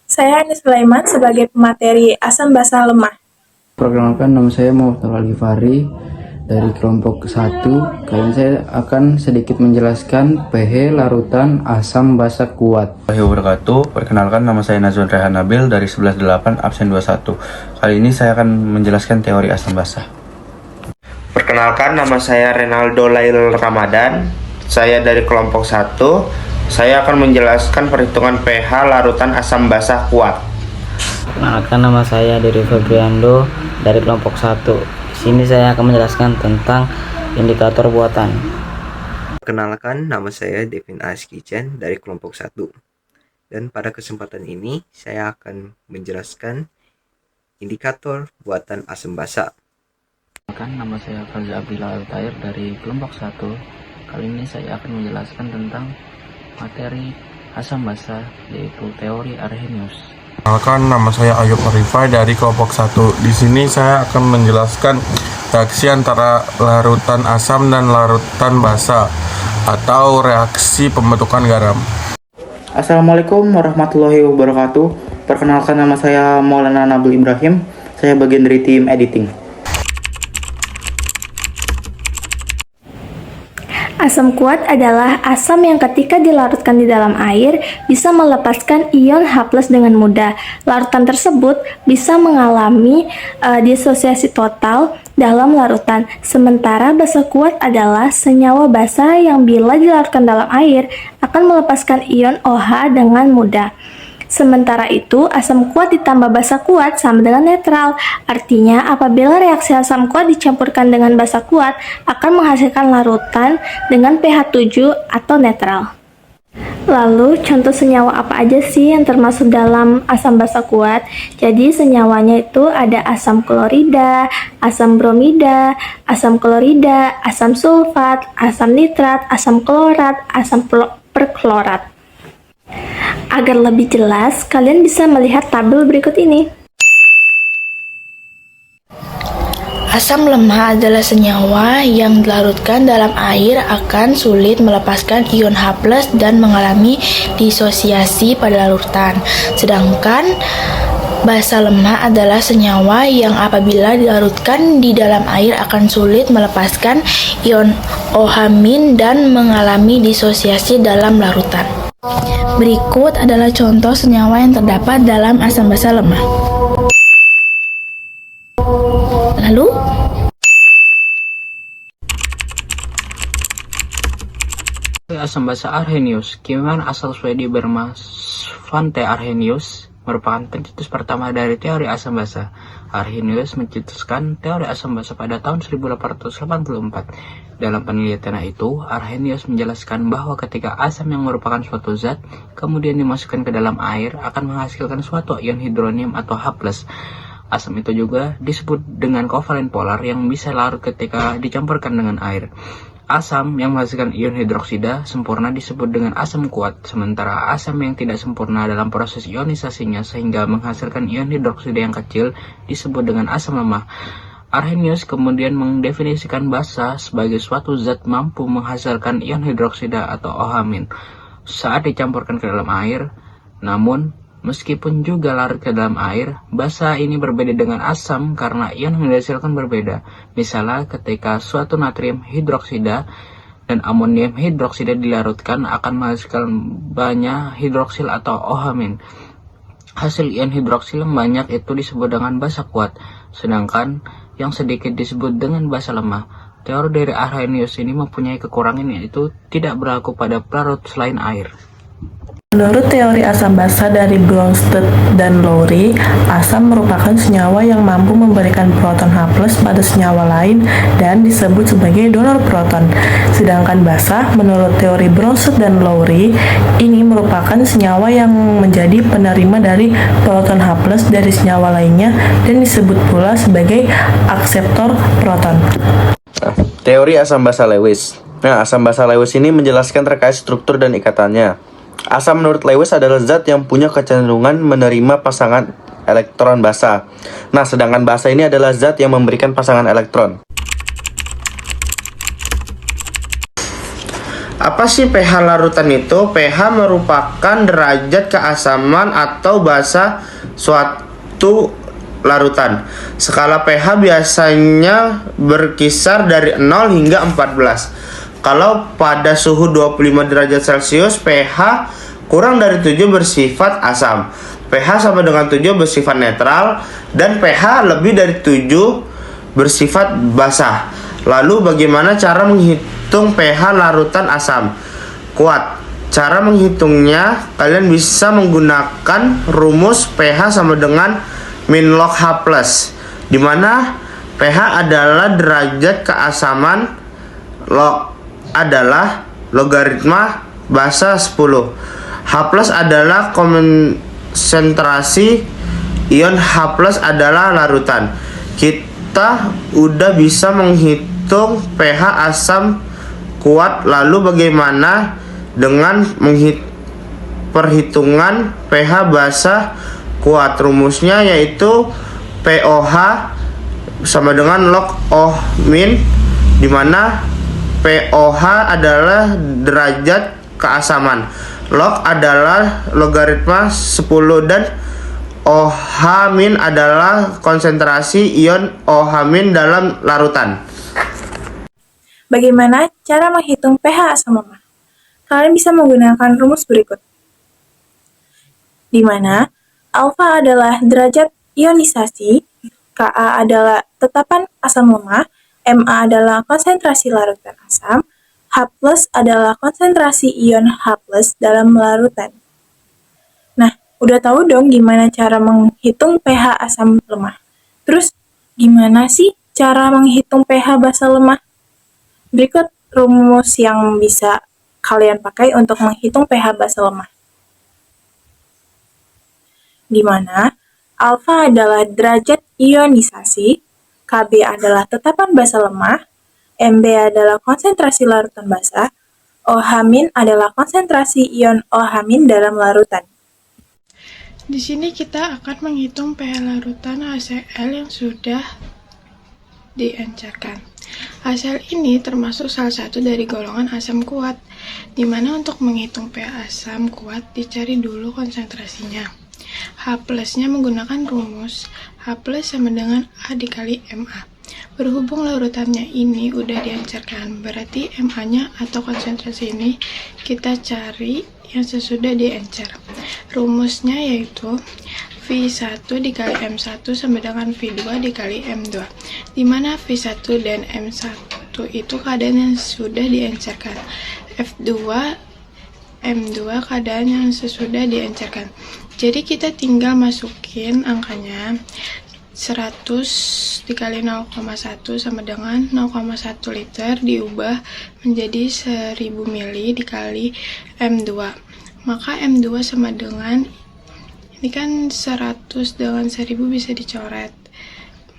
Saya Anis Sulaiman sebagai pemateri asam basa lemah. Perkenalkan, nama saya Muhammad Al-Ghifari dari kelompok 1. Kali ini saya akan sedikit menjelaskan pH larutan asam basa kuat. Wabarakatuh. Perkenalkan, nama saya Nazwan Rehan Nabil dari 11.8 absen 21. Kali ini saya akan menjelaskan teori asam basa. Perkenalkan, nama saya Renaldo Lail Ramadan. Saya dari kelompok 1. Saya akan menjelaskan perhitungan pH larutan asam basa kuat. Perkenalkan, nama saya Diri Febriando dari kelompok 1. Di sini saya akan menjelaskan tentang indikator buatan. Perkenalkan, nama saya Devin Askichen dari kelompok 1. Dan pada kesempatan ini saya akan menjelaskan indikator buatan asam basa. Perkenalkan, nama saya Fazal Abdillah Altair dari kelompok 1. Kali ini saya akan menjelaskan tentang materi asam basa, yaitu teori Arrhenius. Perkenalkan, nama saya Ayub Arifai dari kelompok 1. Di sini saya akan menjelaskan reaksi antara larutan asam dan larutan basa atau reaksi pembentukan garam. Assalamualaikum warahmatullahi wabarakatuh. Perkenalkan, nama saya Maulana Nabil Ibrahim. Saya bagian dari tim editing. Asam kuat adalah asam yang ketika dilarutkan di dalam air bisa melepaskan ion H+ dengan mudah. Larutan tersebut bisa mengalami disosiasi total dalam larutan. Sementara basa kuat adalah senyawa basa yang bila dilarutkan dalam air akan melepaskan ion OH dengan mudah. Sementara itu, asam kuat ditambah basa kuat sama dengan netral. Artinya, apabila reaksi asam kuat dicampurkan dengan basa kuat, akan menghasilkan larutan dengan pH 7 atau netral. Lalu, contoh senyawa apa aja sih yang termasuk dalam asam basa kuat? Jadi, senyawanya itu ada asam klorida, asam bromida, asam klorida, asam sulfat, asam nitrat, asam klorat, asam perklorat. Agar lebih jelas, kalian bisa melihat tabel berikut ini. Asam lemah adalah senyawa yang dilarutkan dalam air akan sulit melepaskan ion H+ dan mengalami disosiasi pada larutan. Sedangkan basa lemah adalah senyawa yang apabila dilarutkan di dalam air akan sulit melepaskan ion OH- dan mengalami disosiasi dalam larutan. Berikut adalah contoh senyawa yang terdapat dalam asam basa lemah. Lalu, asam basa Arrhenius. Kimia asal Swedia bernama Svante Arrhenius merupakan pencetus pertama dari teori asam basa. Arrhenius mencetuskan teori asam basa pada tahun 1884. Dalam penelitian itu, Arrhenius menjelaskan bahwa ketika asam yang merupakan suatu zat kemudian dimasukkan ke dalam air akan menghasilkan suatu ion hidronium atau H+. Asam itu juga disebut dengan kovalen polar yang bisa larut ketika dicampurkan dengan air. Asam yang menghasilkan ion hidroksida sempurna disebut dengan asam kuat, sementara asam yang tidak sempurna dalam proses ionisasinya sehingga menghasilkan ion hidroksida yang kecil disebut dengan asam lemah. Arrhenius kemudian mendefinisikan basa sebagai suatu zat mampu menghasilkan ion hidroksida atau OH- saat dicampurkan ke dalam air. Namun, meskipun juga larut ke dalam air, basa ini berbeda dengan asam karena ion yang dihasilkan berbeda. Misalnya, ketika suatu natrium hidroksida dan amonium hidroksida dilarutkan akan menghasilkan banyak hidroksil atau OH-. Hasil ion hidroksil yang banyak itu disebut dengan basa kuat, sedangkan yang sedikit disebut dengan basa lemah. Teori dari Arrhenius ini mempunyai kekurangan, yaitu tidak berlaku pada pelarut selain air. Menurut teori asam basa dari Bronsted dan Lowry, asam merupakan senyawa yang mampu memberikan proton H+ pada senyawa lain dan disebut sebagai donor proton. Sedangkan basa, menurut teori Bronsted dan Lowry, ini merupakan senyawa yang menjadi penerima dari proton H+ dari senyawa lainnya dan disebut pula sebagai akseptor proton. Teori asam basa Lewis. Nah, asam basa Lewis ini menjelaskan terkait struktur dan ikatannya. Asam menurut Lewis adalah zat yang punya kecenderungan menerima pasangan elektron basa. Nah, sedangkan basa ini adalah zat yang memberikan pasangan elektron. Apa sih pH larutan itu? pH merupakan derajat keasaman atau basa suatu larutan. Skala pH biasanya berkisar dari 0 hingga 14. Kalau pada suhu 25 derajat Celcius, pH kurang dari 7 bersifat asam, pH sama dengan 7 bersifat netral, dan pH lebih dari 7 bersifat basa. Lalu bagaimana cara menghitung pH larutan asam kuat? Cara menghitungnya, kalian bisa menggunakan rumus pH sama dengan min log H+, di mana pH adalah derajat keasaman, log adalah logaritma basa 10. H+ adalah konsentrasi, ion H+ adalah larutan. Kita udah bisa menghitung pH asam kuat, lalu bagaimana dengan perhitungan pH basa kuat? Rumusnya yaitu POH sama dengan log O min, di mana POH adalah derajat keasaman, log adalah logaritma 10, dan OH min adalah konsentrasi ion OH min dalam larutan. Bagaimana cara menghitung pH asam lemah? Kalian bisa menggunakan rumus berikut, di mana alfa adalah derajat ionisasi, Ka adalah tetapan asam lemah, Ma adalah konsentrasi larutan asam, H+ adalah konsentrasi ion H+ dalam larutan. Nah, udah tahu dong gimana cara menghitung pH asam lemah. Terus, gimana sih cara menghitung pH basa lemah? Berikut rumus yang bisa kalian pakai untuk menghitung pH basa lemah. Di mana alfa adalah derajat ionisasi, Kb adalah tetapan basa lemah, Mb adalah konsentrasi larutan basa, OH- adalah konsentrasi ion OH- dalam larutan. Di sini kita akan menghitung pH larutan HCl yang sudah diencerkan. HCl ini termasuk salah satu dari golongan asam kuat, di mana untuk menghitung pH asam kuat dicari dulu konsentrasinya. H+-nya menggunakan rumus H+ sama dengan A dikali Ma. Berhubung larutannya ini udah diencerkan, berarti Ma-nya atau konsentrasi ini kita cari yang sesudah diencer. Rumusnya yaitu V1 dikali M1 sama dengan V2 dikali M2, di mana V1 dan M1 itu keadaan yang sudah diencerkan, F2 M2 keadaan yang sesudah diencerkan. Jadi kita tinggal masukin angkanya 100 dikali 0,1 sama dengan 0,1 liter diubah menjadi 1000 mili dikali M2. Maka M2 sama dengan, ini kan 100 dengan 1000 bisa dicoret.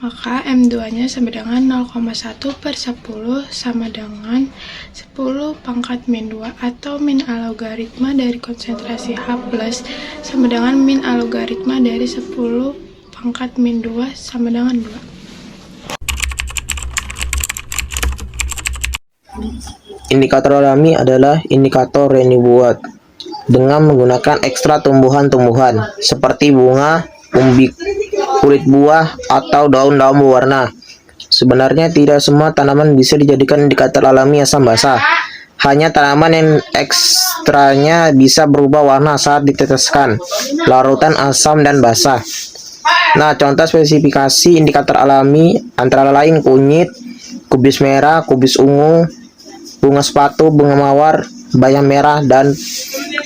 Maka M2-nya sama dengan 0,1 per 10 sama dengan 10 pangkat min 2 atau min algoritma dari konsentrasi H+ sama dengan min algoritma dari 10 pangkat min 2 sama dengan 2. Indikator alami adalah indikator yang dibuat dengan menggunakan ekstrak tumbuhan-tumbuhan seperti bunga, umbi, kulit buah, atau daun-daun berwarna. Sebenarnya tidak semua tanaman bisa dijadikan indikator alami asam basa. Hanya tanaman yang ekstranya bisa berubah warna saat diteteskan larutan asam dan basa. Nah, contoh spesifikasi indikator alami antara lain kunyit, kubis merah, kubis ungu, bunga sepatu, bunga mawar, bayam merah, dan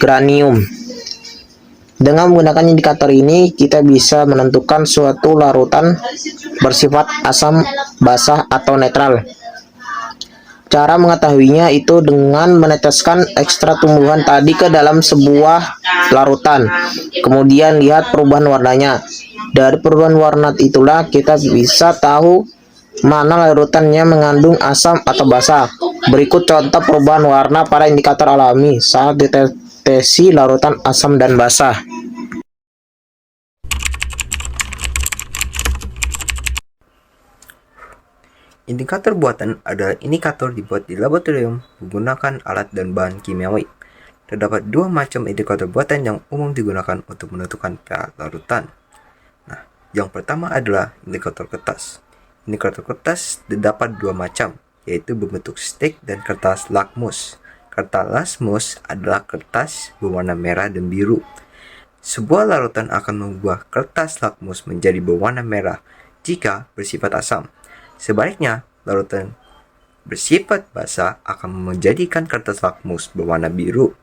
geranium. Dengan menggunakan indikator ini, kita bisa menentukan suatu larutan bersifat asam, basah, atau netral. Cara mengetahuinya itu dengan meneteskan ekstrak tumbuhan tadi ke dalam sebuah larutan. Kemudian lihat perubahan warnanya. Dari perubahan warna itulah kita bisa tahu mana larutannya mengandung asam atau basah. Berikut contoh perubahan warna pada indikator alami saat ditetesi larutan asam dan basah. Indikator buatan adalah indikator dibuat di laboratorium menggunakan alat dan bahan kimiawi. Terdapat dua macam indikator buatan yang umum digunakan untuk menentukan pH larutan. Nah, yang pertama adalah indikator kertas. Indikator kertas terdapat dua macam, yaitu berbentuk stick dan kertas lakmus. Kertas lakmus adalah kertas berwarna merah dan biru. Sebuah larutan akan mengubah kertas lakmus menjadi berwarna merah jika bersifat asam. Sebaliknya, larutan bersifat basah akan menjadikan kertas lakmus berwarna biru.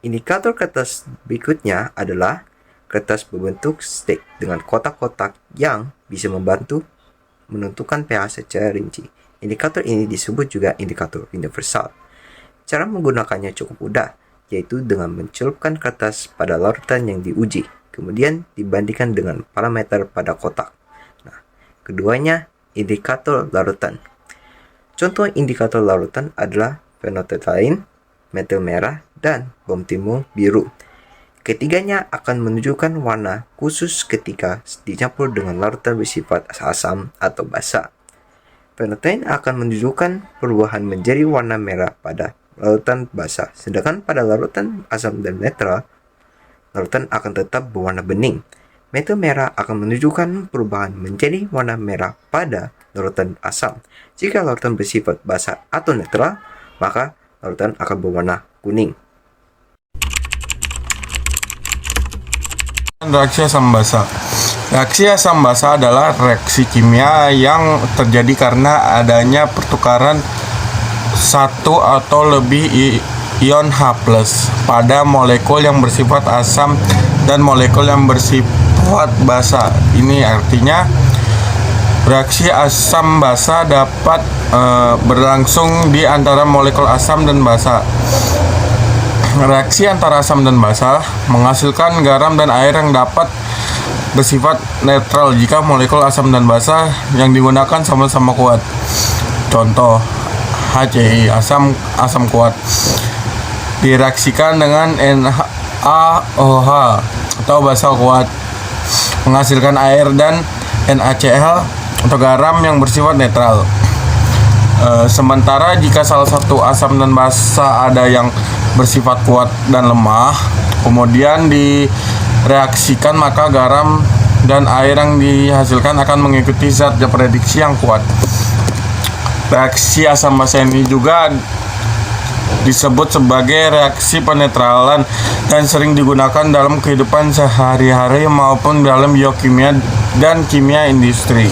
Indikator kertas berikutnya adalah kertas berbentuk stick dengan kotak-kotak yang bisa membantu menentukan pH secara rinci. Indikator ini disebut juga indikator universal. Cara menggunakannya cukup mudah, yaitu dengan mencelupkan kertas pada larutan yang diuji, kemudian dibandingkan dengan parameter pada kotak. Nah, keduanya indikator larutan. Contoh indikator larutan adalah phenolphthalein, metil merah, dan bom timbul biru. Ketiganya akan menunjukkan warna khusus ketika dicampur dengan larutan bersifat asam atau basah. Phenolphthalein akan menunjukkan perubahan menjadi warna merah pada larutan basah, sedangkan pada larutan asam dan netral, larutan akan tetap berwarna bening. Metil merah akan menunjukkan perubahan menjadi warna merah pada larutan asam. Jika larutan bersifat basah atau netral, maka larutan akan berwarna kuning. Reaksi asam basa. Reaksi asam basa adalah reaksi kimia yang terjadi karena adanya pertukaran satu atau lebih ion H+ pada molekul yang bersifat asam dan molekul yang bersifat basa. Ini artinya reaksi asam basa dapat berlangsung di antara molekul asam dan basa. Reaksi antara asam dan basa menghasilkan garam dan air yang dapat bersifat netral jika molekul asam dan basa yang digunakan sama-sama kuat. Contoh HCl, asam kuat, direaksikan dengan NaOH atau basa kuat, menghasilkan air dan NaCl atau garam yang bersifat netral. Sementara jika salah satu asam dan basa ada yang bersifat kuat dan lemah, kemudian direaksikan, maka garam dan air yang dihasilkan akan mengikuti zat prediksi yang kuat. Reaksi asam basa ini juga disebut sebagai reaksi penetralan dan sering digunakan dalam kehidupan sehari-hari maupun dalam biokimia dan kimia industri.